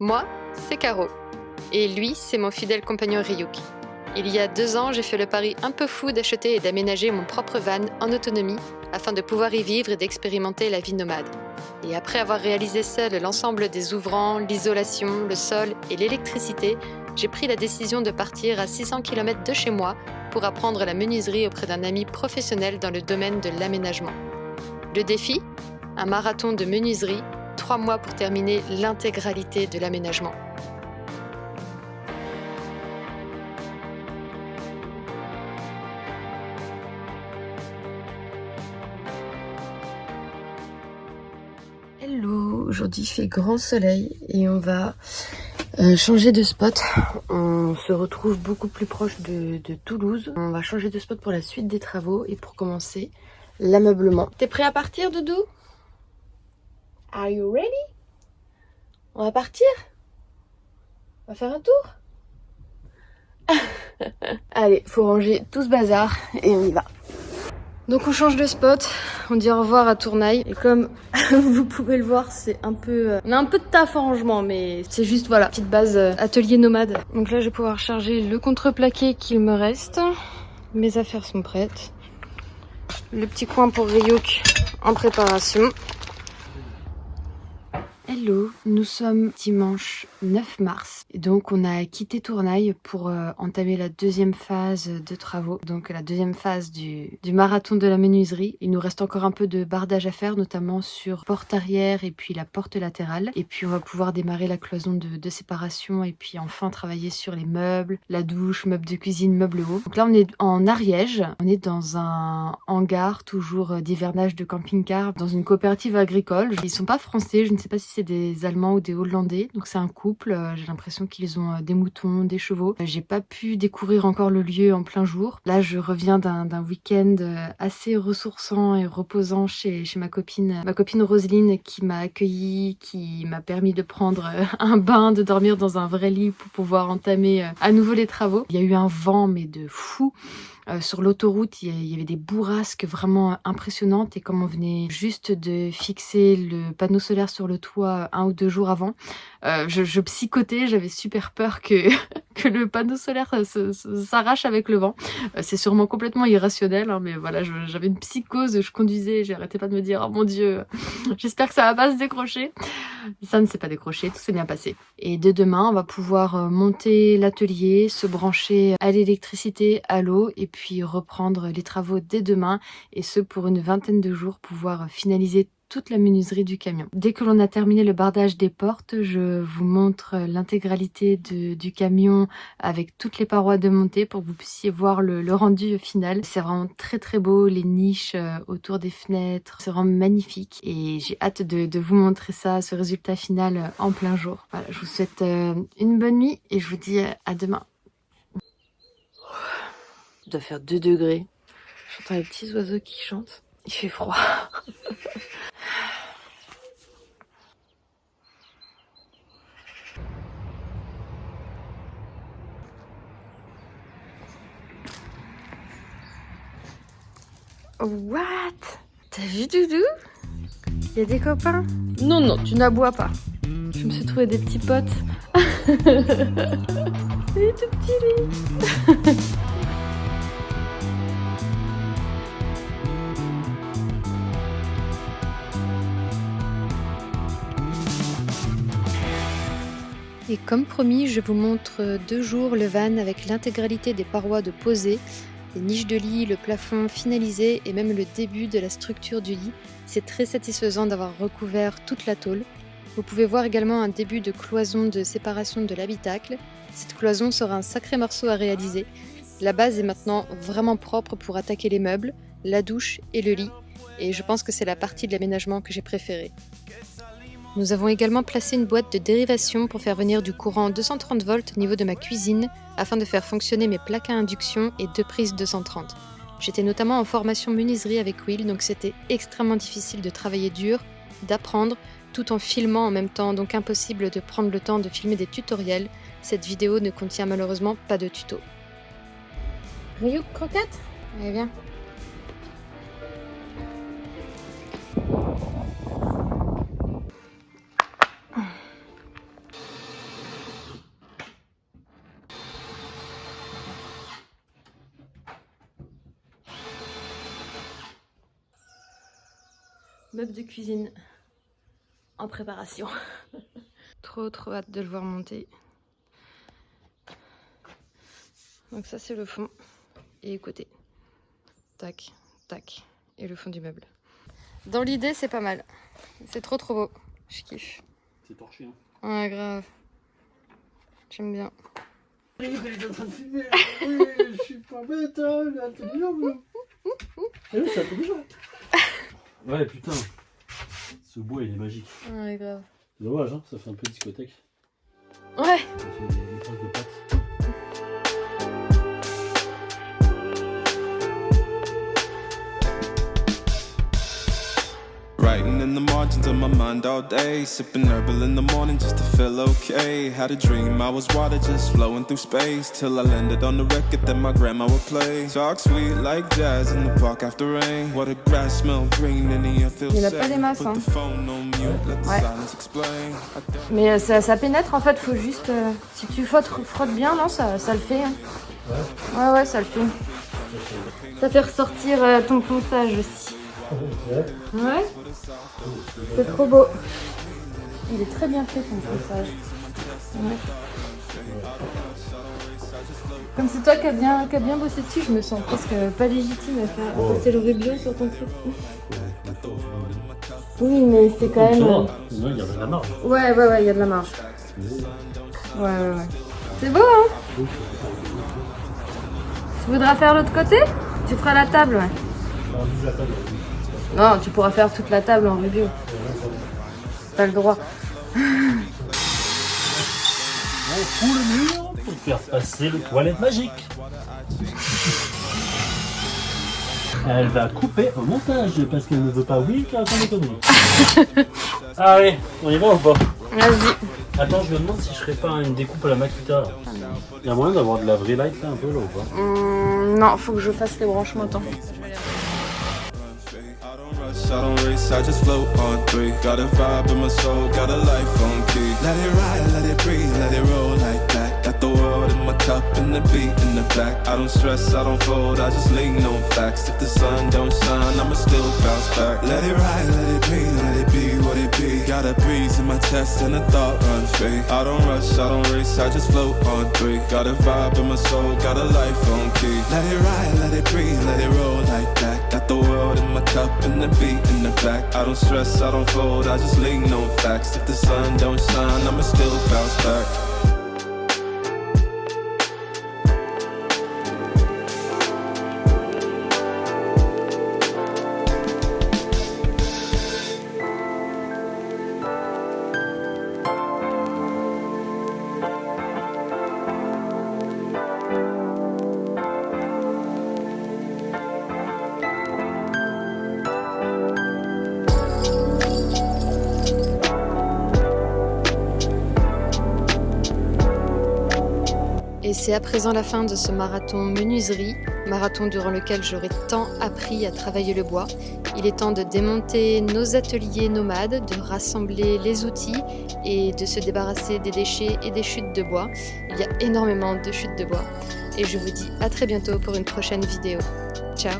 Moi, c'est Caro. Et lui, c'est mon fidèle compagnon Ryuk. Il y a 2 ans, j'ai fait le pari un peu fou d'acheter et d'aménager mon propre van en autonomie afin de pouvoir y vivre et d'expérimenter la vie nomade. Et après avoir réalisé seul l'ensemble des ouvrants, l'isolation, le sol et l'électricité, j'ai pris la décision de partir à 600 km de chez moi pour apprendre la menuiserie auprès d'un ami professionnel dans le domaine de l'aménagement. Le défi ? Un marathon de menuiserie, 3 mois pour terminer l'intégralité de l'aménagement. Hello, aujourd'hui il fait grand soleil et on va changer de spot. On se retrouve beaucoup plus proche de Toulouse. On va changer de spot pour la suite des travaux et pour commencer l'ameublement. T'es prêt à partir, Doudou? Are you ready? On va partir? On va faire un tour? Allez, faut ranger tout ce bazar et on y va. Donc on change de spot, on dit au revoir à Tournaille. Et comme vous pouvez le voir, c'est un peu... on a un peu de taf en rangement, mais c'est juste, voilà, petite base atelier nomade. Donc là, je vais pouvoir charger le contreplaqué qu'il me reste. Mes affaires sont prêtes. Le petit coin pour Ryuk en préparation. Hello, nous sommes dimanche 9 mars et donc on a quitté Tournaille pour entamer la deuxième phase de travaux, donc la deuxième phase du marathon de la menuiserie. Il nous reste encore un peu de bardage à faire, notamment sur porte arrière et puis la porte latérale. Et puis on va pouvoir démarrer la cloison de séparation et puis enfin travailler sur les meubles, la douche, meubles de cuisine, meubles hauts. Donc là on est en Ariège, on est dans un hangar toujours d'hivernage de camping-car, dans une coopérative agricole. Ils sont pas français, je ne sais pas si c'est des Allemands ou des Hollandais, donc c'est un couple. J'ai l'impression qu'ils ont des moutons, des chevaux. J'ai pas pu découvrir encore le lieu en plein jour. Là, je reviens d'un week-end assez ressourçant et reposant chez ma copine Roselyne, qui m'a accueillie, qui m'a permis de prendre un bain, de dormir dans un vrai lit pour pouvoir entamer à nouveau les travaux. Il y a eu un vent, mais de fou. Sur l'autoroute, il y avait des bourrasques vraiment impressionnantes et comme on venait juste de fixer le panneau solaire sur le toit 1 ou 2 jours avant, je psychotais, j'avais super peur que le panneau solaire s'arrache avec le vent. C'est sûrement complètement irrationnel, hein, mais voilà, j'avais une psychose, je conduisais, j'arrêtais pas de me dire « Oh mon Dieu, j'espère que ça va pas se décrocher ». Ça ne s'est pas décroché, tout s'est bien passé. Et dès demain, on va pouvoir monter l'atelier, se brancher à l'électricité, à l'eau, et puis reprendre les travaux dès demain, et ce pour une 20aine de jours, pouvoir finaliser toute la menuiserie du camion. Dès que l'on a terminé le bardage des portes, je vous montre l'intégralité du camion avec toutes les parois démontées pour que vous puissiez voir le rendu final. C'est vraiment très très beau, les niches autour des fenêtres, c'est vraiment magnifique et j'ai hâte de vous montrer ça, ce résultat final en plein jour. Voilà, je vous souhaite une bonne nuit et je vous dis à demain. Il doit faire 2 degrés. J'entends les petits oiseaux qui chantent. Il fait froid. What? T'as vu Doudou? Il y a des copains? Non, non, tu n'aboies pas. Je me suis trouvé des petits potes. Il est tout petit lui. Et comme promis, je vous montre 2 jours le van avec l'intégralité des parois de posées, les niches de lit, le plafond finalisé et même le début de la structure du lit. C'est très satisfaisant d'avoir recouvert toute la tôle. Vous pouvez voir également un début de cloison de séparation de l'habitacle. Cette cloison sera un sacré morceau à réaliser. La base est maintenant vraiment propre pour attaquer les meubles, la douche et le lit. Et je pense que c'est la partie de l'aménagement que j'ai préférée. Nous avons également placé une boîte de dérivation pour faire venir du courant 230 volts au niveau de ma cuisine afin de faire fonctionner mes plaques à induction et 2 prises 230. J'étais notamment en formation menuiserie avec Will, donc c'était extrêmement difficile de travailler dur, d'apprendre, tout en filmant en même temps, donc impossible de prendre le temps de filmer des tutoriels. Cette vidéo ne contient malheureusement pas de tuto. Ryuk, croquette? Allez, viens. meuble de cuisine en préparation. Trop hâte de le voir monter. Donc ça c'est le fond et les côtés. Tac, tac. Et le fond du meuble. Dans l'idée c'est pas mal. C'est trop beau. Je kiffe. C'est torché, hein. Ouais, grave. J'aime bien. Oui, mais il est en train de filmer. Oui, je suis pas bête, hein. Il est intelligent. Eh oui, c'est intelligent. Ouais, putain. Ce bois, il est magique. Ouais, grave. C'est dommage, hein. Ça fait un peu discothèque. Ouais. Ça fait des traces de pâtes. Writing in the margins of my mind all day, sipping herbal in the morning just to feel okay. Had a dream I was water just flowing through space, till I landed on the record that my grandma would play. Talk sweet like jazz in the park after rain. What a grass smell green in the air feels safe. Put the phone on mute, let the silence explain. Mais ça pénètre en fait, faut juste... si tu frottes bien, non, ça le fait. Hein. Ouais, ça le fait. Ça fait ressortir ton ponçage aussi. Ouais. C'est trop beau. Il est très bien fait ton ponçage. Ouais. Comme c'est toi qui as bien bossé dessus, je me sens presque pas légitime à passer le rubio sur ton truc. Oui, mais c'est quand même... Non, il y a de la marge. Ouais, il y a de la marge. Ouais. C'est beau, hein? Tu voudras faire l'autre côté? Tu feras la table, ouais. Non, tu pourras faire toute la table en rubio. T'as le droit. On fout le mur pour faire passer le toilette magique. Elle va couper au montage parce qu'elle ne veut pas Will qui raconte des conneries. Allez, on y va ou pas? Vas-y. Attends, je me demande si je ferais pas une découpe à la Makita. Il y a moyen d'avoir de la vraie light là un peu là ou pas? Non, faut que je fasse les branchements. Attends. I don't race, I just float on three. Got a vibe in my soul, got a life on key. Let it ride, let it breathe, let it roll like that. Got the world in my cup and the beat in the back. I don't stress, I don't fold, I just lean on facts. If the sun don't shine, I'ma still bounce back. Let it ride, let it breathe, let it be what it be. Got a breeze in my chest and a thought run free. I don't rush, I don't race, I just float on three. Got a vibe in my soul, got a life on key. Let it ride, let it breathe, let it roll like that. Got the world in my cup and the beat in the back. I don't stress, I don't fold, I just lean on facts. If the sun don't shine, I'ma still bounce back. Et c'est à présent la fin de ce marathon menuiserie, marathon durant lequel j'aurais tant appris à travailler le bois. Il est temps de démonter nos ateliers nomades, de rassembler les outils et de se débarrasser des déchets et des chutes de bois. Il y a énormément de chutes de bois. Et je vous dis à très bientôt pour une prochaine vidéo. Ciao!